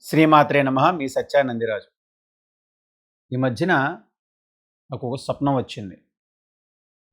శ్రీమాత్రే నమః. మీ సత్యానందిరాజు. ఈ మధ్యన నాకు ఒక స్వప్నం వచ్చింది.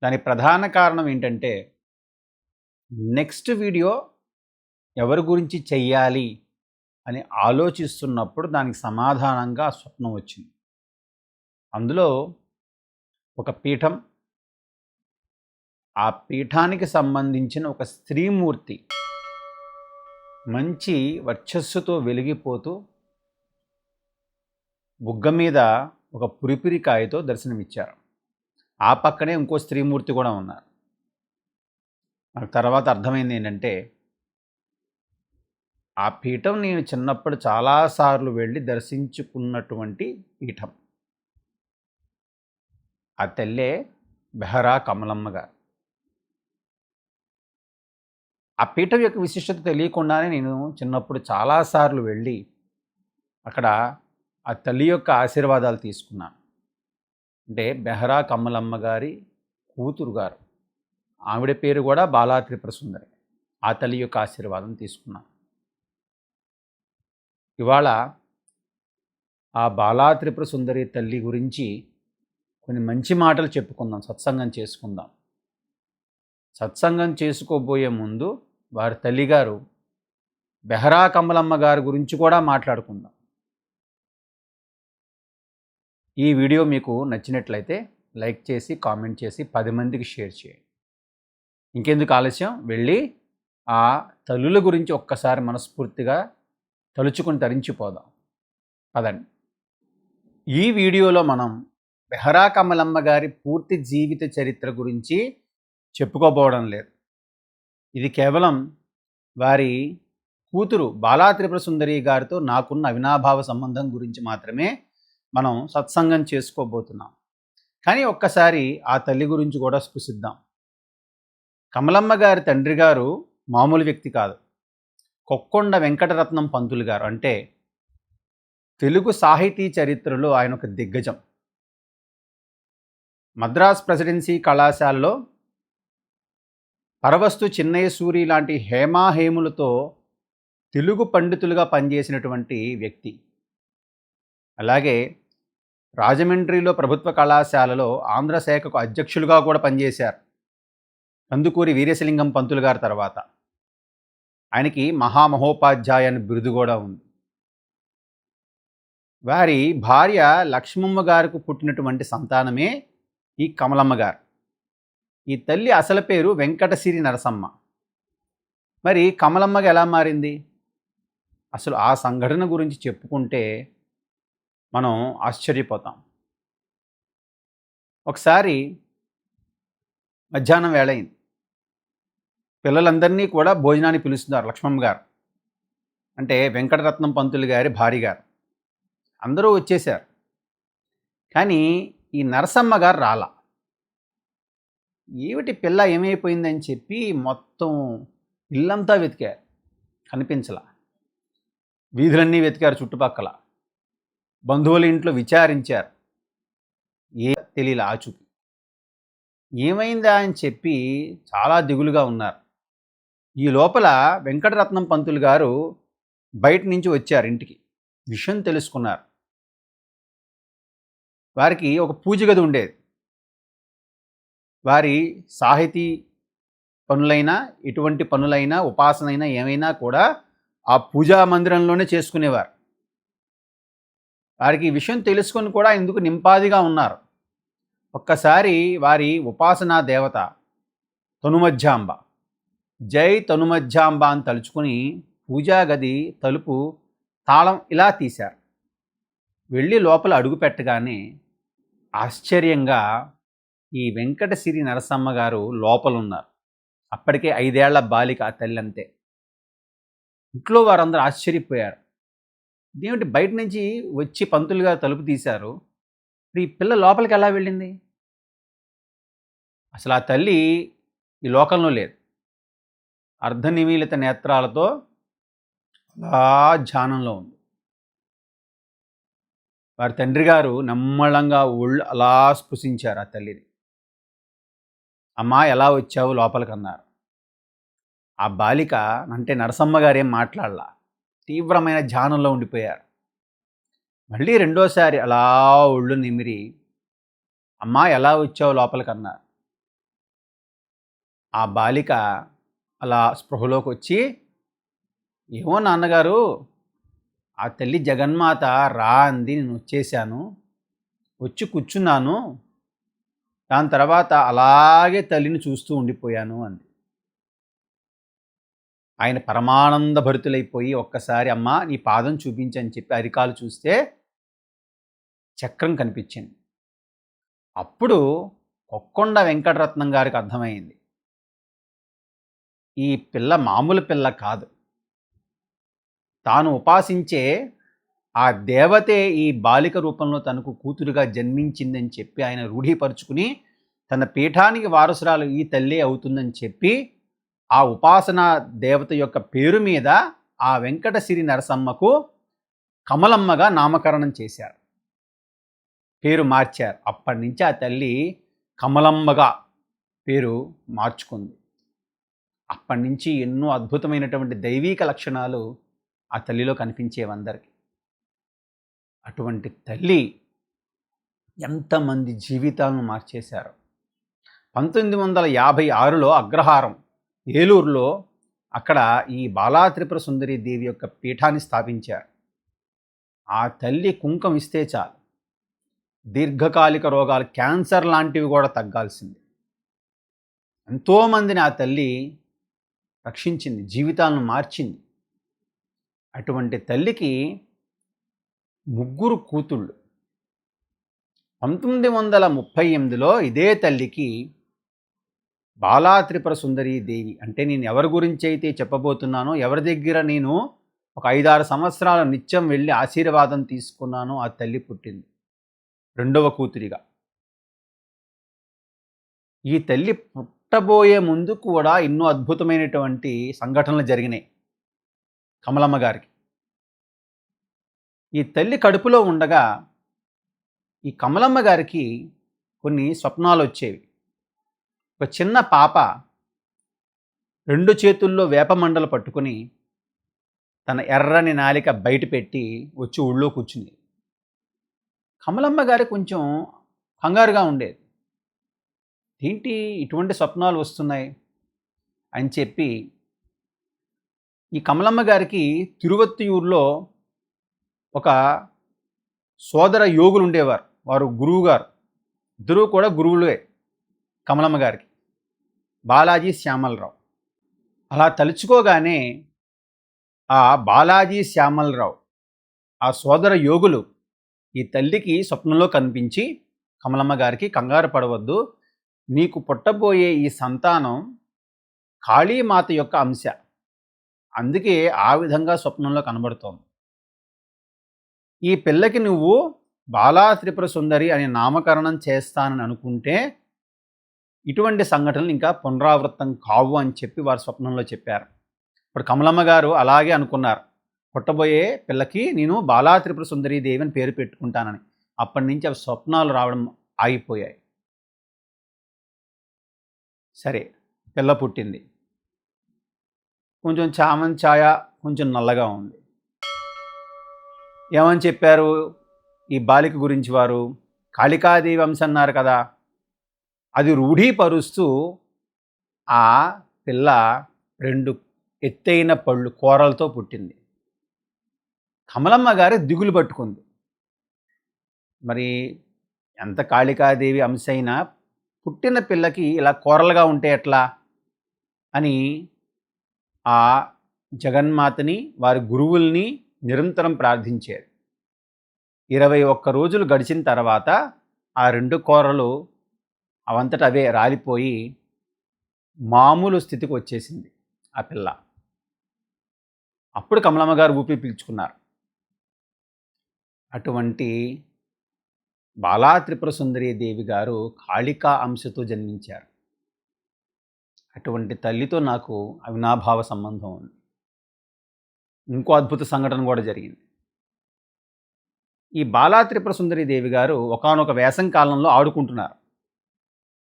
దానికి ప్రధాన కారణం ఏంటంటే, నెక్స్ట్ వీడియో ఎవరి గురించి చెయ్యాలి అని ఆలోచిస్తున్నప్పుడు దానికి సమాధానంగా ఆ స్వప్నం వచ్చింది. అందులో ఒక పీఠం, ఆ పీఠానికి సంబంధించిన ఒక స్త్రీమూర్తి మంచి వర్చస్సుతో వెలిగిపోతూ బుగ్గ మీద ఒక పురిపిరికాయతో దర్శనమిచ్చారు. ఆ పక్కనే ఇంకో స్త్రీమూర్తి కూడా ఉన్నారు. నాకు తర్వాత అర్థమైంది ఏంటంటే, ఆ పీఠం నేను చిన్నప్పుడు చాలాసార్లు వెళ్ళి దర్శించుకున్నటువంటి పీఠం. ఆ తల్లే బెహరా కమలమ్మ గారు. ఆ పీఠం యొక్క విశిష్టత తెలియకుండానే నేను చిన్నప్పుడు చాలాసార్లు వెళ్ళి అక్కడ ఆ తల్లి యొక్క ఆశీర్వాదాలు తీసుకున్నాను. అంటే బెహరా కమలమ్మ గారి కూతురు గారు, ఆవిడ పేరు కూడా బాలా త్రిపుర సుందరి. ఆ తల్లి యొక్క ఆశీర్వాదం తీసుకున్నాను. ఇవాళ ఆ బాలా త్రిపుర సుందరి తల్లి గురించి కొన్ని మంచి మాటలు చెప్పుకుందాం, సత్సంగం చేసుకుందాం. సత్సంగం చేసుకోబోయే ముందు వారి తల్లిగారు బెహరా కమలమ్మ గారి గురించి కూడా మాట్లాడుకుందాం. ఈ వీడియో మీకు నచ్చినట్లయితే లైక్ చేసి, కామెంట్ చేసి 10 మందికి షేర్ చేయండి. ఇంకెందుకు ఆలస్యం, వెళ్ళి ఆ తల్లుల గురించి ఒక్కసారి మనస్ఫూర్తిగా తలుచుకుని తరించిపోదాం. పదండి. ఈ వీడియోలో మనం బెహరా కమలమ్మ గారి పూర్తి జీవిత చరిత్ర గురించి చెప్పుకోబోవడం లేదు. ఇది కేవలం వారి కూతురు బాలా త్రిపుర సుందరి గారితో నాకున్న అవినాభావ సంబంధం గురించి మాత్రమే మనం సత్సంగం చేసుకోబోతున్నాం. కానీ ఒక్కసారి ఆ తల్లి గురించి కూడా స్పృశిద్దాం. కమలమ్మ గారి తండ్రి గారు మామూలు వ్యక్తి కాదు. కొక్కొండ వెంకటరత్నం పంతులు గారు. అంటే తెలుగు సాహితీ చరిత్రలో ఆయన ఒక దిగ్గజం. మద్రాస్ ప్రెసిడెన్సీ కళాశాలలో పరవస్తు చిన్నయ్య సూరి లాంటి హేమాహేములతో తెలుగు పండితులుగా పనిచేసినటువంటి వ్యక్తి. అలాగే రాజమండ్రిలో ప్రభుత్వ కళాశాలలో ఆంధ్ర శాఖకు అధ్యక్షులుగా కూడా పనిచేశారు. కందుకూరి వీరేశలింగం పంతులు గారి తర్వాత ఆయనకి మహామహోపాధ్యాయ అని బిరుదు కూడా ఉంది. వారి భార్య లక్ష్మమ్మ గారికి పుట్టినటువంటి సంతానమే ఈ కమలమ్మ గారు. ఈ తల్లి అసలు పేరు వెంకటసిరి నరసమ్మ. మరి కమలమ్మగా ఎలా మారింది? అసలు ఆ సంఘటన గురించి చెప్పుకుంటే మనం ఆశ్చర్యపోతాం. ఒకసారి మధ్యాహ్నం వేళ అయింది. పిల్లలందరినీ కూడా భోజనానికి పిలుస్తున్నారు లక్ష్మమ్మ గారు. అంటే వెంకటరత్నం పంతులు గారి భార్య గారు. అందరూ వచ్చేశారు. కానీ ఈ నరసమ్మ గారు రాలా. ఏమిటి పిల్ల ఏమైపోయిందని చెప్పి మొత్తం ఇల్లంతా వెతికారు, కనిపించలా. వీధులన్నీ వెతికారు, చుట్టుపక్కల బంధువుల ఇంట్లో విచారించారు, ఏ తెలియలే ఆచూకీ. ఏమైందా అని చెప్పి చాలా దిగులుగా ఉన్నారు. ఈ లోపల వెంకటరత్నం పంతులు గారు బయట నుంచి వచ్చారు ఇంటికి. విషయం తెలుసుకున్నారు. వారికి ఒక పూజ గది ఉండేది. వారి సాహితీ పనులైనా, ఎటువంటి పనులైనా, ఉపాసనైనా ఏమైనా కూడా ఆ పూజా మందిరంలోనే చేసుకునేవారు. వారికి ఈ విషయం తెలుసుకొని కూడా ఎందుకు నింపాదిగా ఉన్నారు. ఒక్కసారి వారి ఉపాసనా దేవత తనుమధ్యాంబ, జై తనుమధ్యాంబ అని తలుచుకుని పూజా గది తలుపు తాళం ఇలా తీశారు. వెళ్ళి లోపల అడుగు పెట్టగానే ఆశ్చర్యంగా ఈ వెంకటసిరి నరసమ్మ గారు లోపలున్నారు. అప్పటికే 5 ఏళ్ల బాలిక ఆ తల్లి అంతే. ఇంట్లో వారందరూ ఆశ్చర్యపోయారు. ఇదేమిటి, బయట నుంచి వచ్చి పంతులు గారు తలుపు తీశారు, ఈ పిల్ల లోపలికి ఎలా వెళ్ళింది? అసలు ఆ తల్లి ఈ లోకంలో లేదు. అర్ధనిమీలిత నేత్రాలతో అలా ధ్యానంలో ఉంది. వారి తండ్రి గారు నమ్మళంగా ఒళ్ళు అలా స్పృశించారు ఆ తల్లిని. అమ్మా ఎలా వచ్చావు లోపలికి అన్నారు. ఆ బాలిక అంటే నరసమ్మ గారు ఏం మాట్లాడలా. తీవ్రమైన ధ్యానంలో ఉండిపోయారు. మళ్ళీ రెండోసారి అలా ఒళ్ళు నిమిరి, అమ్మా ఎలా వచ్చావు లోపలికన్నారు. ఆ బాలిక అలా స్పృహలోకి వచ్చి, ఏమో నాన్నగారు, ఆ తల్లి జగన్మాత రా అంది, నేను వచ్చేసాను, వచ్చి కూర్చున్నాను, దాని తర్వాత అలాగే తల్లిని చూస్తూ ఉండిపోయాను అంది. ఆయన పరమానంద భరితులైపోయి ఒక్కసారి అమ్మ నీ పాదం చూపించని చెప్పి అరికాలు చూస్తే చక్రం కనిపించింది. అప్పుడు కొక్కొండ వెంకటరత్నం గారికి అర్థమైంది, ఈ పిల్ల మామూలు పిల్ల కాదు, తాను ఉపాసించే ఆ దేవతే ఈ బాలిక రూపంలో తనకు కూతురుగా జన్మించిందని చెప్పి ఆయన రూఢీపరుచుకుని తన పీఠానికి వారసురాలు ఈ తల్లే అవుతుందని చెప్పి ఆ ఉపాసనా దేవత యొక్క పేరు మీద ఆ వెంకటసిరి నరసమ్మకు కమలమ్మగా నామకరణం చేశారు, పేరు మార్చారు. అప్పటి నుంచి ఆ తల్లి కమలమ్మగా పేరు మార్చుకుంది. అప్పటి నుంచి ఎన్నో అద్భుతమైనటువంటి దైవీక లక్షణాలు ఆ తల్లిలో కనిపించేవందరికీ. అటువంటి తల్లి ఎంతమంది జీవితాలను మార్చేశారు. 1956లో అగ్రహారం ఏలూరులో అక్కడ ఈ బాలా త్రిపుర సుందరి దేవి యొక్క పీఠాన్ని స్థాపించారు. ఆ తల్లి కుంకం ఇస్తే చాలు, దీర్ఘకాలిక రోగాలు, క్యాన్సర్ లాంటివి కూడా తగ్గాల్సింది. ఎంతోమందిని ఆ తల్లి రక్షించింది, జీవితాలను మార్చింది. అటువంటి తల్లికి 3 కూతుళ్ళు. 1938లో ఇదే తల్లికి బాలా త్రిపుర సుందరీ దేవి, అంటే నేను ఎవరి గురించి అయితే చెప్పబోతున్నానో, ఎవరి దగ్గర నేను ఒక 5-6 సంవత్సరాల నిత్యం వెళ్ళి ఆశీర్వాదం తీసుకున్నానో ఆ తల్లి పుట్టింది, 2వ కూతురిగా. ఈ తల్లి పుట్టబోయే ముందు కూడా ఎన్నో అద్భుతమైనటువంటి సంఘటనలు జరిగినాయి కమలమ్మ గారికి. ఈ తల్లి కడుపులో ఉండగా ఈ కమలమ్మ గారికి కొన్ని స్వప్నాలు వచ్చేవి. ఒక చిన్న పాప 2 చేతుల్లో వేపమండలు పట్టుకుని తన ఎర్రని నాలిక బయట పెట్టి వచ్చి ఊళ్ళో కూర్చుంది. కమలమ్మ గారి కొంచెం కంగారుగా ఉండేది, ఏంటి ఇటువంటి స్వప్నాలు వస్తున్నాయి అని చెప్పి. ఈ కమలమ్మ గారికి తిరువత్తియూరులో ఒక సోదర యోగులు ఉండేవారు, వారు గురువు గారు, ఇద్దరూ కూడా గురువులే కమలమ్మ గారికి, బాలాజీ శ్యామలరావు. అలా తలుచుకోగానే ఆ బాలాజీ శ్యామలరావు, ఆ సోదర యోగులు ఈ తల్లికి స్వప్నంలో కనిపించి, కమలమ్మ గారికి కంగారు పడవద్దు, నీకు పుట్టబోయే ఈ సంతానం కాళీమాత యొక్క అంశ, అందుకే ఆ విధంగా స్వప్నంలో కనబడుతోంది. ఈ పిల్లకి నువ్వు బాలా త్రిపుర సుందరి అని నామకరణం చేస్తానని అనుకుంటే ఇటువంటి సంఘటనలు ఇంకా పునరావృతం కావు అని చెప్పి వారు స్వప్నంలో చెప్పారు. ఇప్పుడు కమలమ్మ గారు అలాగే అనుకున్నారు, పుట్టబోయే పిల్లకి నేను బాలా త్రిపుర సుందరీ దేవి అని పేరు పెట్టుకుంటానని. అప్పటి నుంచి అవి స్వప్నాలు రావడం ఆగిపోయాయి. సరే, పిల్ల పుట్టింది, కొంచెం చామన్ ఛాయ, కొంచెం నల్లగా ఉంది. ఏమని చెప్పారు ఈ బాలిక గురించి వారు? కాళికాదేవి అంశ అన్నారు కదా, అది రూఢీపరుస్తూ ఆ పిల్ల 2 ఎత్తైన పళ్ళు కూరలతో పుట్టింది. కమలమ్మ గారి దిగులు పట్టుకుంది, మరి ఎంత కాళికాదేవి అంశ అయినా పుట్టిన పిల్లకి ఇలా కూరలుగా ఉంటే ఎట్లా అని ఆ జగన్మాతని, వారి గురువుల్ని నిరంతరం ప్రార్థించారు. 21 రోజులు గడిచిన తర్వాత ఆ 2 కూరలు అవంతట అవే రాలిపోయి మామూలు స్థితికి వచ్చేసింది ఆ పిల్ల. అప్పుడు కమలమ్మ గారు ఊపిరి పీల్చుకున్నారు. అటువంటి బాలా త్రిపుర సుందరీ దేవి గారు కాళికా అంశతో జన్మించారు. అటువంటి తల్లితో నాకు అవినాభావ సంబంధం ఉంది. ఇంకో అద్భుత సంఘటన కూడా జరిగింది. ఈ బాలా త్రిపుర సుందరీ దేవి గారు ఒకానొక వేసవి కాలంలో ఆడుకుంటున్నారు,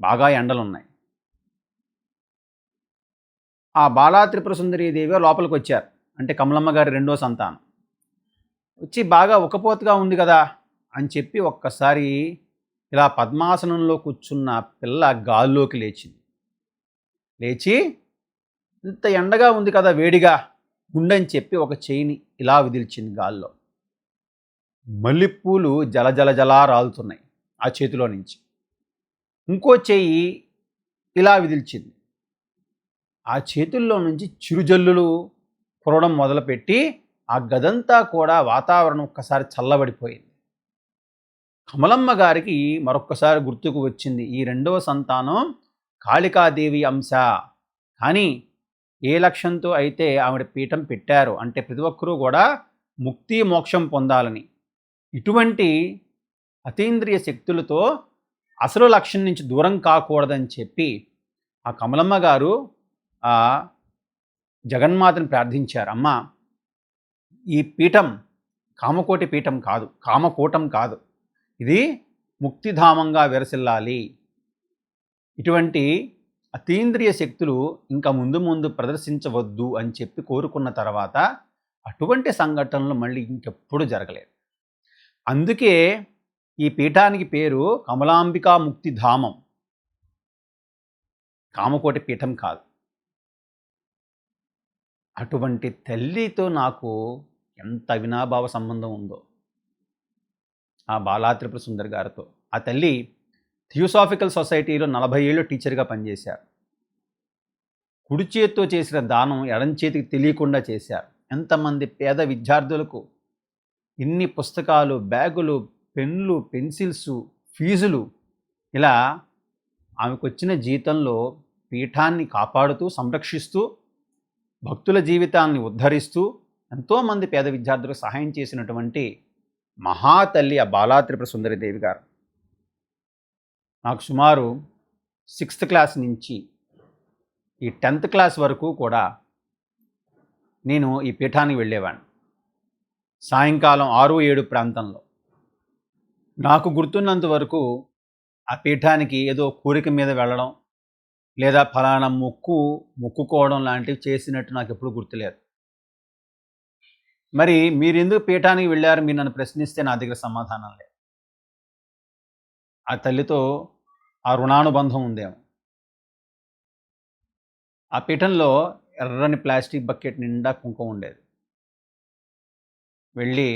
బాగా ఎండలున్నాయి. ఆ బాలా త్రిపుర సుందరీ దేవి లోపలికి వచ్చారు అంటే కమలమ్మ గారి రెండో సంతానం వచ్చి బాగా ఉక్కపోతగా ఉంది కదా అని చెప్పి ఒక్కసారి ఇలా పద్మాసనంలో కూర్చున్న పిల్ల గాల్లోకి లేచింది. లేచి ఇంత ఎండగా ఉంది కదా వేడిగా ఉండని చెప్పి ఒక చెయ్యిని ఇలా విదిల్చింది గాల్లో. మల్లెపూలు జలజల రాలుతున్నాయి ఆ చేతిలో నుంచి. ఇంకో చెయ్యి ఇలా విదిల్చింది. ఆ చేతుల్లో నుంచి చిరుజల్లులు కురవడం మొదలుపెట్టి ఆ గదంతా కూడా వాతావరణం ఒక్కసారి చల్లబడిపోయింది. కమలమ్మ గారికి మరొక్కసారి గుర్తుకు వచ్చింది, ఈ రెండవ సంతానం కాళికాదేవి అంశ. కానీ ఏ లక్ష్యంతో అయితే ఆవిడ పీఠం పెట్టారో, అంటే ప్రతి ఒక్కరూ కూడా ముక్తి మోక్షం పొందాలని, ఇటువంటి అతీంద్రియ శక్తులతో అసలు లక్ష్యం నుంచి దూరం కాకూడదని చెప్పి ఆ కమలమ్మ గారు ఆ జగన్మాతని ప్రార్థించారు. అమ్మ, ఈ పీఠం కామకోటి పీఠం కాదు, కామకూటం కాదు, ఇది ముక్తిధామంగా విరసిల్లాలి. ఇటువంటి అతీంద్రియ శక్తులు ఇంకా ముందు ముందు ప్రదర్శించవద్దు అని చెప్పి కోరుకున్న తర్వాత అటువంటి సంఘటనలు మళ్ళీ ఇంకెప్పుడు జరగలేదు. అందుకే ఈ పీఠానికి పేరు కమలాంబికా ముక్తిధామం, కామకోటి పీఠం కాదు. అటువంటి తల్లితో నాకు ఎంత అవినాభావ సంబంధం ఉందో, ఆ బాలా త్రిపుర సుందరి గారితో. ఆ తల్లి థియోసాఫికల్ సొసైటీలో 40 ఏళ్ళు టీచర్గా పనిచేశారు. కుడి చేతితో చేసిన దానం ఎడం చేతికి తెలియకుండా చేశారు. ఎంతమంది పేద విద్యార్థులకు ఎన్ని పుస్తకాలు, బ్యాగులు, పెన్నులు, పెన్సిల్స్, ఫీజులు, ఇలా ఆమెకు వచ్చిన జీతంలో పీఠాన్ని కాపాడుతూ సంరక్షిస్తూ భక్తుల జీవితాన్ని ఉద్ధరిస్తూ ఎంతోమంది పేద విద్యార్థులకు సహాయం చేసినటువంటి మహాతల్లి ఆ బాలా త్రిపుర సుందరి దేవి గారు. నాకు సుమారు 6th క్లాస్ నుంచి ఈ 10th క్లాస్ వరకు కూడా నేను ఈ పీఠానికి వెళ్ళేవాడిని. సాయంకాలం 6-7 ప్రాంతంలో. నాకు గుర్తున్నంత వరకు ఆ పీఠానికి ఏదో కోరిక మీద వెళ్ళడం, లేదా ఫలానా మొక్కుకోవడం లాంటివి చేసినట్టు నాకు ఎప్పుడు గుర్తులేదు. మరి మీరు ఎందుకు పీఠానికి వెళ్ళారు మీరు నన్ను ప్రశ్నిస్తే నా దగ్గర సమాధానం లేదు. ఆ తల్లితో ఆ రుణానుబంధం ఉందేమో. ఆ పీఠంలో ఎర్రని ప్లాస్టిక్ బకెట్ నిండా కుంకుమ ఉండేది. వెళ్ళి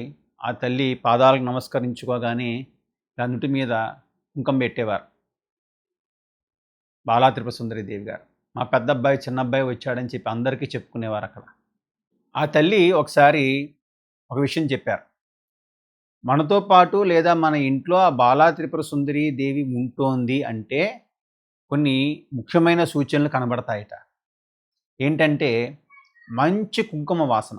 ఆ తల్లి పాదాలకు నమస్కరించుకోగానే నుదుటి మీద కుంకుమ పెట్టేవారు బాలా త్రిపుర సుందరి దేవి గారు. మా పెద్ద అబ్బాయి చిన్న అబ్బాయి వచ్చాడని చెప్పి అందరికీ చెప్పుకునేవారు అక్కడ. ఆ తల్లి ఒకసారి ఒక విషయం చెప్పారు. మనతో పాటు లేదా మన ఇంట్లో ఆ బాలా త్రిపుర సుందరి దేవి ఉంటోంది అంటే కొన్ని ముఖ్యమైన సూచనలు కనబడతాయట. ఏంటంటే మంచి కుంకుమ వాసన,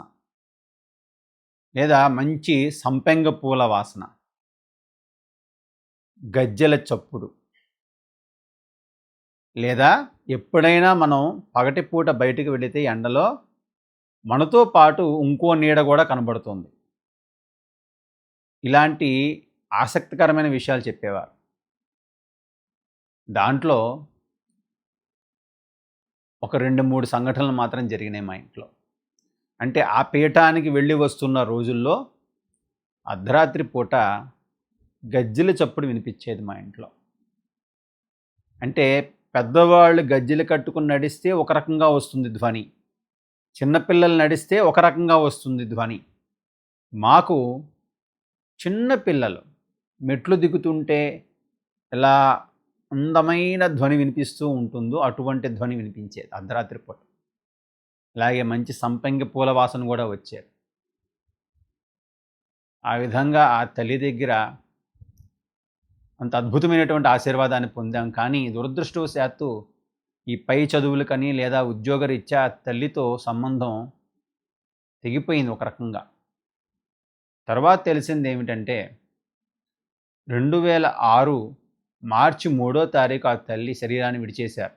లేదా మంచి సంపెంగ పూల వాసన, గజ్జెల చప్పుడు, లేదా ఎప్పుడైనా మనం పగటిపూట బయటికి వెళితే ఎండలో మనతో పాటు ఇంకో నీడ కూడా కనబడుతుంది. ఇలాంటి ఆసక్తికరమైన విషయాలు చెప్పేవారు. దాంట్లో ఒక 2-3 సంఘటనలు మాత్రం జరిగినాయి మా ఇంట్లో. అంటే ఆ పీఠానికి వెళ్ళి వస్తున్న రోజుల్లో అర్ధరాత్రి పూట గజ్జెల చప్పుడు వినిపించేది మా ఇంట్లో. అంటే పెద్దవాళ్ళు గజ్జెలు కట్టుకుని నడిస్తే ఒక రకంగా వస్తుంది ధ్వని, చిన్నపిల్లలు నడిస్తే ఒక రకంగా వస్తుంది ధ్వని. మాకు చిన్న పిల్లలు మెట్లు దిగుతుంటే ఎలా అందమైన ధ్వని వినిపిస్తూ ఉంటుందో అటువంటి ధ్వని వినిపించేది అర్ధరాత్రి పూట. అలాగే మంచి సంపెంగ పూల వాసన కూడా వచ్చేది. ఆ విధంగా ఆ తల్లి దగ్గర అంత అద్భుతమైనటువంటి ఆశీర్వాదాన్ని పొందాం. కానీ దురదృష్టవశాత్తు ఈ పై చదువులకని లేదా ఉద్యోగరీత్యా తల్లితో సంబంధం తెగిపోయింది ఒక రకంగా. తర్వాత తెలిసింది ఏమిటంటే 2006 మార్చి 3వ తారీఖు ఆ తల్లి శరీరాన్ని విడిచేశారు.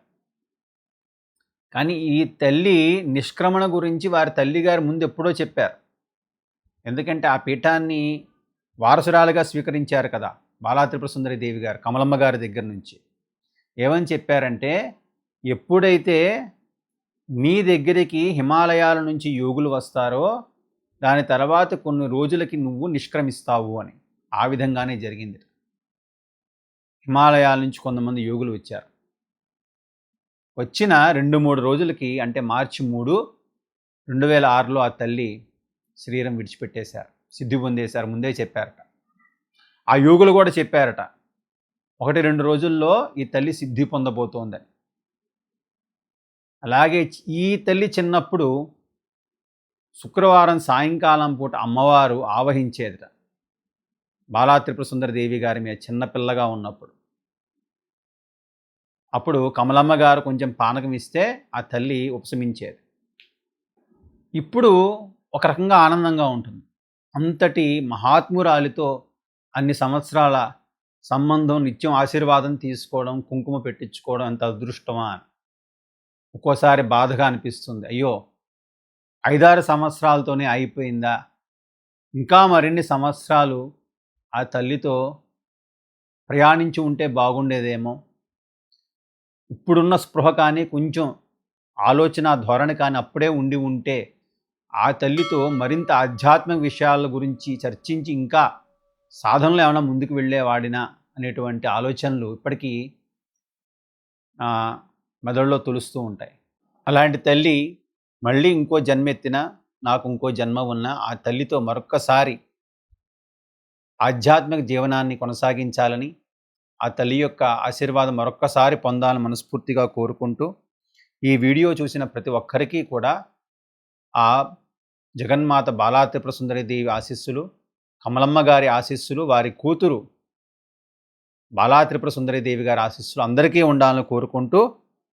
కానీ ఈ తల్లి నిష్క్రమణ గురించి వారి తల్లిగారు ముందు ఎప్పుడో చెప్పారు. ఎందుకంటే ఆ పీఠాన్ని వారసురాలుగా స్వీకరించారు కదా బాలా త్రిపుర సుందరి దేవి గారు కమలమ్మ గారి దగ్గర నుంచి. ఏమని చెప్పారంటే, ఎప్పుడైతే నీ దగ్గరికి హిమాలయాల నుంచి యోగులు వస్తారో దాని తర్వాత కొన్ని రోజులకి నువ్వు నిష్క్రమిస్తావు అని. ఆ విధంగానే జరిగింది. హిమాలయాల నుంచి కొంతమంది యోగులు వచ్చారు. వచ్చిన 2-3 రోజులకి, అంటే మార్చి 3, 2006లో ఆ తల్లి శరీరం విడిచిపెట్టేశారు, సిద్ధి పొందేశారు. ముందే చెప్పారట. ఆ యోగులు కూడా చెప్పారట, 1-2 రోజుల్లో ఈ తల్లి సిద్ధి పొందబోతోందని. అలాగే ఈ తల్లి చిన్నప్పుడు శుక్రవారం సాయంకాలం పూట అమ్మవారు ఆవహించేదట బాలా త్రిపుర సుందరి దేవి గారి మీద చిన్నపిల్లగా ఉన్నప్పుడు. అప్పుడు కమలమ్మ గారు కొంచెం పానకం ఇస్తే ఆ తల్లి ఉపశమించేది. ఇప్పుడు ఒక రకంగా ఆనందంగా ఉంటుంది. అంతటి మహాత్మురాలితో అన్ని సంవత్సరాల సంబంధం, నిత్యం ఆశీర్వాదం తీసుకోవడం, కుంకుమ పెట్టించుకోవడం ఎంత అదృష్టమా అని ఒక్కోసారి బాధగా అనిపిస్తుంది. అయ్యో, 5-6 సంవత్సరాలతోనే అయిపోయిందా, ఇంకా మరిన్ని సంవత్సరాలు ఆ తల్లితో ప్రయాణించి ఉంటే బాగుండేదేమో. ఇప్పుడున్న స్పృహ కానీ, కొంచెం ఆలోచన ధోరణి కానీ అప్పుడే ఉండి ఉంటే ఆ తల్లితో మరింత ఆధ్యాత్మిక విషయాల గురించి చర్చించి ఇంకా సాధనలో ఏమైనా ముందుకు వెళ్ళేవాడినా అనేటువంటి ఆలోచనలు ఇప్పటికీ మెదడులో తొలుస్తూ ఉంటాయి. అలాంటి తల్లి మళ్ళీ ఇంకో జన్మెత్తినా, నాకు ఇంకో జన్మ ఉన్నా ఆ తల్లితో మరొక్కసారి ఆధ్యాత్మిక జీవనాన్ని కొనసాగించాలని, ఆ తల్లి యొక్క ఆశీర్వాదం మరొక్కసారి పొందాలని మనస్ఫూర్తిగా కోరుకుంటూ, ఈ వీడియో చూసిన ప్రతి ఒక్కరికి కూడా ఆ జగన్మాత బాలా త్రిపుర సుందరి దేవి ఆశీస్సులు, కమలమ్మ గారి ఆశీస్సులు, వారి కూతురు బాలా త్రిపుర సుందరి దేవి గారి ఆశీస్సులు అందరికీ ఉండాలని కోరుకుంటూ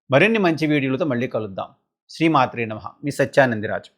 మరిన్ని మంచి వీడియోలతో మళ్ళీ కలుద్దాం. శ్రీమాత్రే నమః. మీ సత్యానందిరాజు.